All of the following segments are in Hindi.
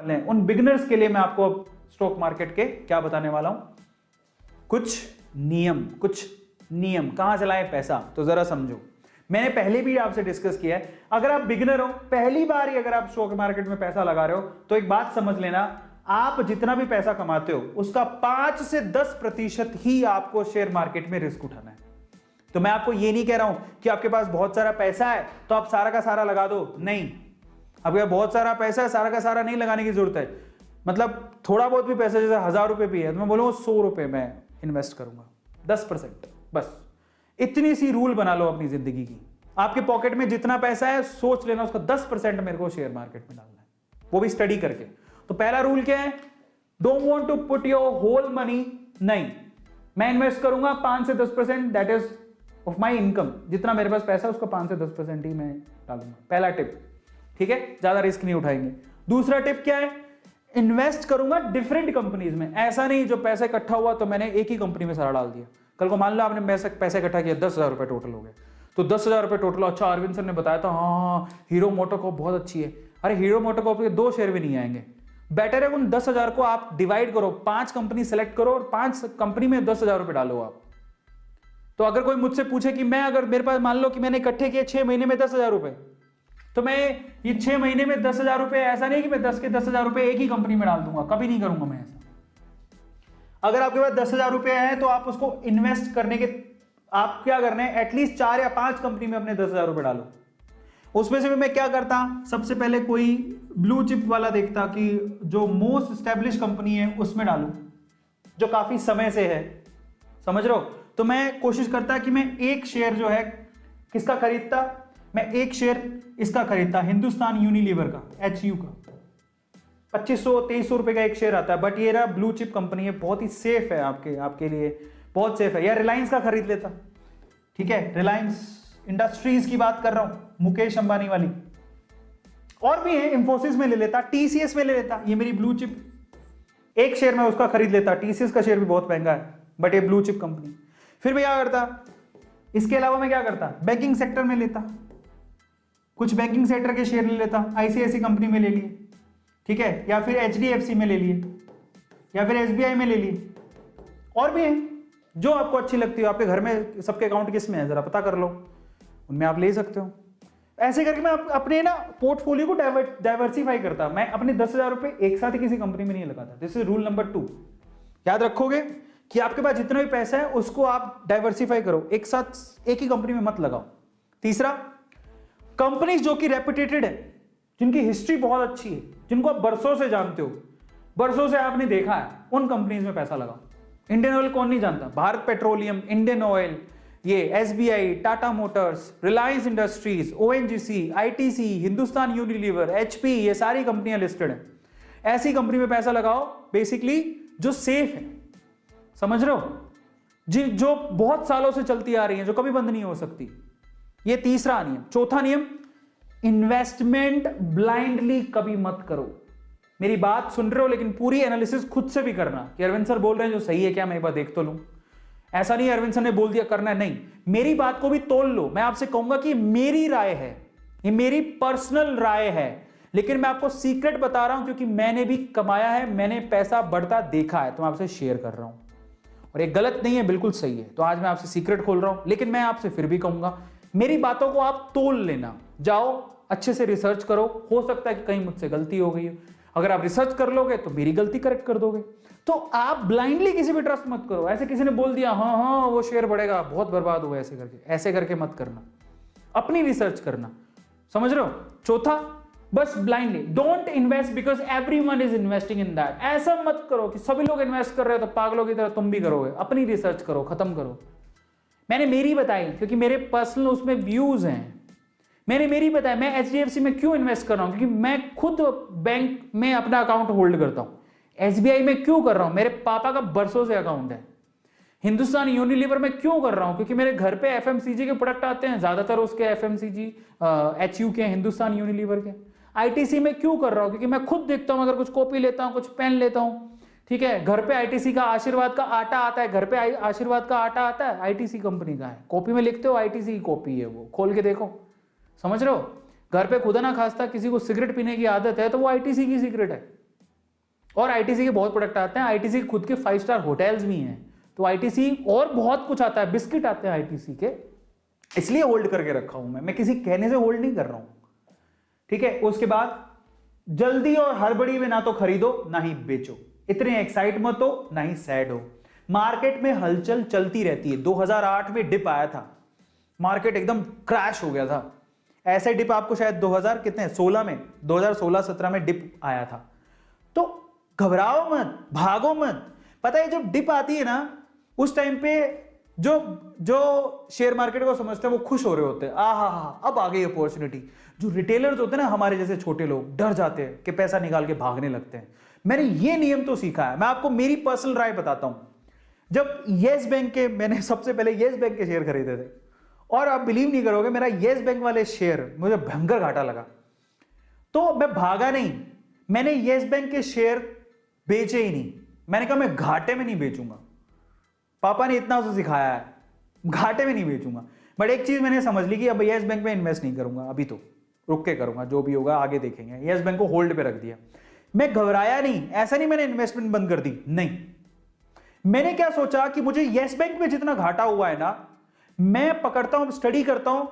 उन बिगिनर्स के लिए मैं आपको अब स्टॉक मार्केट के क्या बताने वाला हूं, कुछ नियम कहां से लाएं पैसा, तो जरा समझो। मैंने पहले भी आपसे डिस्कस किया है, अगर आप बिगिनर हो, पहली बार ही अगर आप स्टॉक मार्केट में पैसा लगा रहे हो, तो एक बात समझ लेना, आप जितना भी पैसा कमाते हो उसका 5 से 10% ही आपको शेयर मार्केट में रिस्क उठाना है। तो मैं आपको ये नहीं कह रहा हूं कि आपके पास बहुत सारा पैसा है तो आप सारा का सारा लगा दो, नहीं। आपके बहुत सारा पैसा है, सारा का सारा नहीं लगाने की जरूरत है। मतलब थोड़ा बहुत भी पैसा, जैसे 1000 रुपए भी है तो मैं बोलूंगा 100 रुपए मैं इन्वेस्ट करूंगा, 10%, बस इतनी सी रूल बना लो अपनी जिंदगी की। आपके पॉकेट में जितना पैसा है सोच लेना उसका 10% मेरे को शेयर मार्केट में डालना है, वो भी स्टडी करके। तो पहला रूल क्या है, don't want to put your whole money, नहीं, मैं इन्वेस्ट करूंगा 5 से 10%, that is of my income, जितना मेरे पास पैसा है उसका 5 से 10% ही मैं डालूंगा। पहला टिप, ठीक है, ज्यादा रिस्क नहीं उठाएंगे। दूसरा टिप क्या है, इन्वेस्ट करूंगा डिफरेंट कंपनीज में। ऐसा नहीं जो पैसा इकट्ठा हुआ तो मैंने एक ही कंपनी में सारा डाल दिया। कल को मान लो आपने पैसा इकट्ठा किया, 10,000 रुपए टोटल हो गए, तो 10,000 रुपए टोटल, अच्छा अरविंद सर ने बताया था हाँ हीरो मोटोकॉर्प बहुत अच्छी है, अरे हीरो मोटोकॉर्प के 2 शेयर भी नहीं आएंगे। बेटर है उन 10,000 को आप डिवाइड करो, 5 कंपनी सेलेक्ट करो और 5 कंपनी में 10,000 रुपए डालो आप। तो अगर कोई मुझसे पूछे कि मैं, अगर मेरे पास मान लो कि मैंने इकट्ठे किए 6 महीने में 10,000 रुपए, तो मैं ये 6 महीने में 10,000 रुपए, ऐसा नहीं कि मैं 10 के 10,000 रुपए एक ही कंपनी में डाल दूंगा, कभी नहीं करूंगा मैं ऐसा। अगर आपके पास 10,000 रुपए है तो आप उसको इन्वेस्ट करने के, आप क्या करना है, एटलीस्ट 4 या 5 कंपनी में अपने 10,000 रुपए डालो। उसमें से भी मैं क्या करता, सबसे पहले कोई ब्लू चिप वाला देखता कि जो मोस्ट स्टैब्लिश कंपनी है उसमें डालूं, जो काफी समय से है, समझ रहे हो। तो मैं कोशिश करता कि मैं एक शेयर जो है किसका खरीदता, मैं एक शेयर इसका खरीदता, हिंदुस्तान यूनिलीवर का, HU का, 2500-2300 रुपए का एक शेयर आता है, बट ये रहा ब्लू चिप कंपनी है, बहुत ही सेफ है आपके लिए, बहुत सेफ है। या रिलायंस का खरीद लेता, ठीक है, रिलायंस इंडस्ट्रीज की बात कर रहा हूं, मुकेश अंबानी वाली। और भी है, इंफोसिस में ले लेता, TCS में ले लेता, ये मेरी ब्लू चिप, एक शेयर में उसका खरीद लेता। TCS का शेयर भी बहुत महंगा है बट ये ब्लू चिप कंपनी। फिर मैं क्या करता, इसके अलावा मैं क्या करता, बैंकिंग सेक्टर में लेता, कुछ बैंकिंग सेक्टर के शेयर ले लेता, ICICI कंपनी में ले लिए, ठीक है, या फिर HDFC में ले लिए, या फिर SBI में ले लिए। और भी है जो आपको अच्छी लगती हो, आपके घर में सबके अकाउंट किस में है जरा पता कर लो, उनमें आप ले सकते हो। ऐसे करके मैं अपने ना पोर्टफोलियो को डाइवर्सिफाई करता। मैं अपने 10,000 रुपए एक साथ ही किसी कंपनी में नहीं लगाता। This is rule number 2। याद रखोगे कि आपके पास जितना भी पैसा है उसको आप डाइवर्सिफाई करो, एक साथ एक ही कंपनी में मत लगाओ। तीसरा, कंपनीज जो कि रेपुटेटेड है, जिनकी हिस्ट्री बहुत अच्छी है, जिनको आप बरसों से जानते हो, बरसों से आपने देखा है, उन कंपनीज में पैसा लगाओ। इंडियन ऑयल कौन नहीं जानता, भारत पेट्रोलियम, इंडियन ऑयल, ये SBI, Tata Motors, Reliance industries, ONGC, ITC, Hindustan Unilever, HP, ये सारी कंपनियां लिस्टेड है। ऐसी कंपनी में पैसा लगाओ बेसिकली जो सेफ है, समझ रहे हो, जो बहुत सालों से चलती आ रही है, जो कभी बंद नहीं हो सकती। ये तीसरा नियम। चौथा नियम, इन्वेस्टमेंट ब्लाइंडली कभी मत करो। मेरी बात सुन रहे हो लेकिन पूरी एनालिसिस खुद से भी करना कि अरविंद सर बोल रहे हैं जो सही है क्या, मैं एक बार देख तो लूं। ऐसा नहीं अरविंद सर ने बोल दिया करना है, नहीं, मेरी बात को भी तोल लो। मैं आपसे कहूंगा कि मेरी राय है, ये मेरी पर्सनल राय है, लेकिन मैं आपको सीक्रेट बता रहा हूं क्योंकि मैंने भी कमाया है, मैंने पैसा बढ़ता देखा है, तो मैं आपसे शेयर कर रहा हूं। और ये गलत नहीं है, बिल्कुल सही है। तो आज मैं आपसे सीक्रेट खोल रहा हूं, लेकिन मैं आपसे फिर भी कहूंगा मेरी बातों को आप तोल लेना, जाओ अच्छे से रिसर्च करो। हो सकता है कि कहीं मुझसे गलती हो गई हो, अगर आप रिसर्च कर लोगे तो मेरी गलती करेक्ट कर दोगे। तो आप ब्लाइंडली किसी भी ट्रस्ट मत करो। ऐसे किसी ने बोल दिया हाँ वो शेयर बढ़ेगा, बहुत बर्बाद हुआ, ऐसे करके मत करना, अपनी रिसर्च करना, समझ रहे हो। चौथा, बस blindly don't invest because everyone is investing in that. ऐसा मत करो कि सभी लोग इन्वेस्ट कर रहे हो तो पागलों की तरह तुम भी करोगे। अपनी रिसर्च करो, खत्म करो। मैंने मेरी बताई क्योंकि मेरे पर्सनल उसमें व्यूज हैं। मैंने मेरी बताया मैं HDFC में क्यों इन्वेस्ट कर रहा हूं, क्योंकि मैं खुद बैंक में अपना अकाउंट होल्ड करता हूं। SBI में क्यों कर रहा हूं, मेरे पापा का बरसों से अकाउंट है। हिंदुस्तान यूनिलीवर में क्यों कर रहा हूं, क्योंकि मेरे घर पे FMCG के प्रोडक्ट आते हैं, ज्यादातर उसके FMCG HU के, हिंदुस्तान यूनिलीवर के। ITC में क्यों कर रहा हूं, क्योंकि मैं खुद देखता हूं, अगर कुछ कॉपी लेता हूं, कुछ पेन लेता हूं, ठीक है, घर पे ITC का आशीर्वाद का आटा आता है, घर पे आशीर्वाद का आटा आता है, ITC कंपनी का है। कॉपी में लिखते हो ITC की कॉपी है, वो खोल के देखो, समझ रहे हो। घर पे खुदा ना खास्ता किसी को सिगरेट पीने की आदत है तो वो ITC की सिगरेट है, और आईटीसी के बहुत प्रोडक्ट आते हैं, आईटीसी के खुद के 5 स्टार होटल्स भी हैं, तो आईटीसी और बहुत कुछ आता है, बिस्किट आते हैं आईटीसी के, इसलिए होल्ड करके रखा हूं मैं किसी कहने से होल्ड नहीं कर रहा हूं, ठीक है। उसके बाद जल्दी और हड़बड़ी में ना तो खरीदो ना ही बेचो, इतने एक्साइट मत हो ना ही सैड हो। मार्केट में हलचल चलती रहती है। 2008 में डिप आया था, मार्केट एकदम क्रैश हो गया था। ऐसे डिप आपको शायद 2000 कितने 16 में 2016-17 में डिप आया था। तो घबराओ मत, भागो मत। पता है जब डिप आती है ना, उस टाइम पे जो शेयर मार्केट को समझते हैं वो खुश हो रहे होते हैं, आहा हा अब आ गई अपॉर्चुनिटी। जो रिटेलर्स होते हैं ना, हमारे जैसे छोटे लोग डर जाते हैं कि पैसा निकाल के भागने लगते हैं। मैंने ये नियम तो सीखा है। मैं आपको मेरी पर्सनल राय बताता हूं। जब येस बैंक के, मैंने सबसे पहले येस बैंक के शेयर खरीदे थे, और आप बिलीव नहीं करोगे, मेरा येस बैंक वाले शेयर मुझे भयंकर घाटा लगा, तो मैं भागा नहीं, मैंने येस बैंक के शेयर बेचे ही नहीं। मैंने कहा मैं घाटे में नहीं बेचूंगा, पापा ने इतना तो सिखाया है, घाटे में नहीं बेचूंगा। बट एक चीज मैंने समझ ली कि अब येस बैंक में इन्वेस्ट नहीं करूंगा, अभी तो रुक के करूंगा, जो भी होगा आगे देखेंगे। येस बैंक को होल्ड पे रख दिया। मैं घबराया नहीं, ऐसा नहीं मैंने इन्वेस्टमेंट बंद कर दी, नहीं। मैंने क्या सोचा कि मुझे येस बैंक में जितना घाटा हुआ है ना, मैं पकड़ता हूं, स्टडी करता हूं,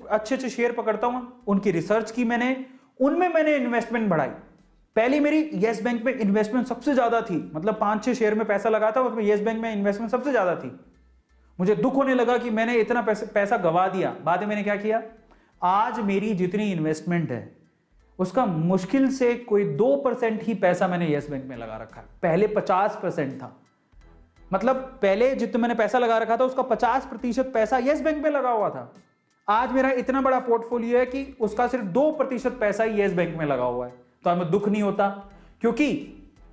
अच्छे शेयर पकड़ता हूं, उनकी रिसर्च की मैंने, उनमें मैंने इन्वेस्टमेंट बढ़ाई। पहली मेरी येस बैंक में इन्वेस्टमेंट सबसे ज्यादा थी, मतलब 5-6 शेयर में पैसा लगा था, उसमें येस बैंक में इन्वेस्टमेंट सबसे ज्यादा थी। मुझे दुख होने लगा कि मैंने इतना पैसा गवा दिया। बाद में मैंने क्या किया, आज मेरी जितनी इन्वेस्टमेंट है उसका मुश्किल से कोई 2% ही पैसा मैंने येस बैंक में लगा रखा है। पहले 50% था, मतलब पहले जितना मैंने पैसा लगा रखा था उसका 50% पैसा येस बैंक में लगा हुआ था। आज मेरा इतना बड़ा पोर्टफोलियो है कि उसका सिर्फ 2% पैसा ही येस बैंक में लगा हुआ है। तो हमें दुख नहीं होता, क्योंकि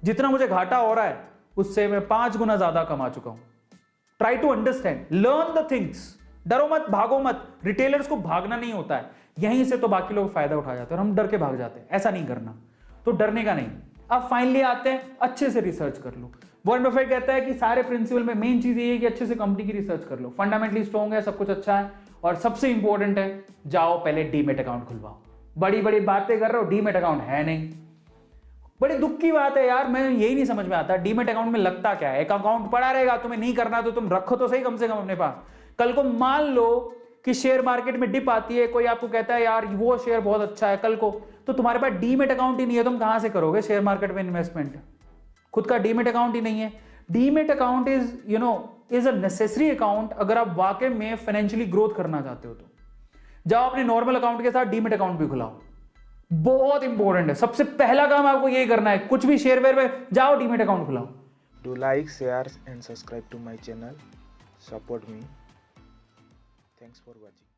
जितना मुझे घाटा हो रहा है उससे मैं 5 गुना ज्यादा कमा चुका हूं। Try to understand, learn the things. डरो मत, भागो मत। रिटेलर्स को भागना नहीं होता है, यहीं से तो बाकी लोग फायदा उठा जाते हैं और हम डर के भाग जाते हैं। ऐसा नहीं करना, तो डरने का नहीं। अब फाइनली आते हैं, अच्छे से रिसर्च कर लो। वॉरेन बफेट कहता है कि सारे प्रिंसिपल में मेन चीज ये है कि अच्छे से कंपनी की रिसर्च कर लो, फंडामेंटली स्ट्रॉन्ग है, सब कुछ अच्छा है, और सबसे इंपॉर्टेंट है जाओ पहले डीमेट अकाउंट खुलवाओ। बड़ी बड़ी बातें कर रहे हो, डीमेट अकाउंट है नहीं। बड़ी दुख की बात है यार, मैं यही नहीं समझ में आता डीमेट अकाउंट में लगता क्या है। एक अकाउंट पड़ा रहेगा, तुम्हें नहीं करना तो तुम रखो तो सही कम से कम अपने पास। कल को मान लो कि शेयर मार्केट में डिप आती है, कोई आपको कहता है यार वो शेयर बहुत अच्छा है, कल को तो तुम्हारे पास डीमेट अकाउंट ही नहीं है, तुम कहां से करोगे शेयर मार्केट में इन्वेस्टमेंट। खुद का डीमेट अकाउंट ही नहीं है। Demat account is a necessary account अगर आप वाकई में फाइनेंशियली ग्रोथ करना चाहते हो। तो जाओ अपने नॉर्मल अकाउंट के साथ डीमेट अकाउंट भी खुलाओ, बहुत इंपॉर्टेंट है। सबसे पहला काम आपको यही करना है, कुछ भी शेयर वेयर में जाओ डीमेट अकाउंट खुलाओ। Do like, share and subscribe to my channel. Support me. Thanks for watching.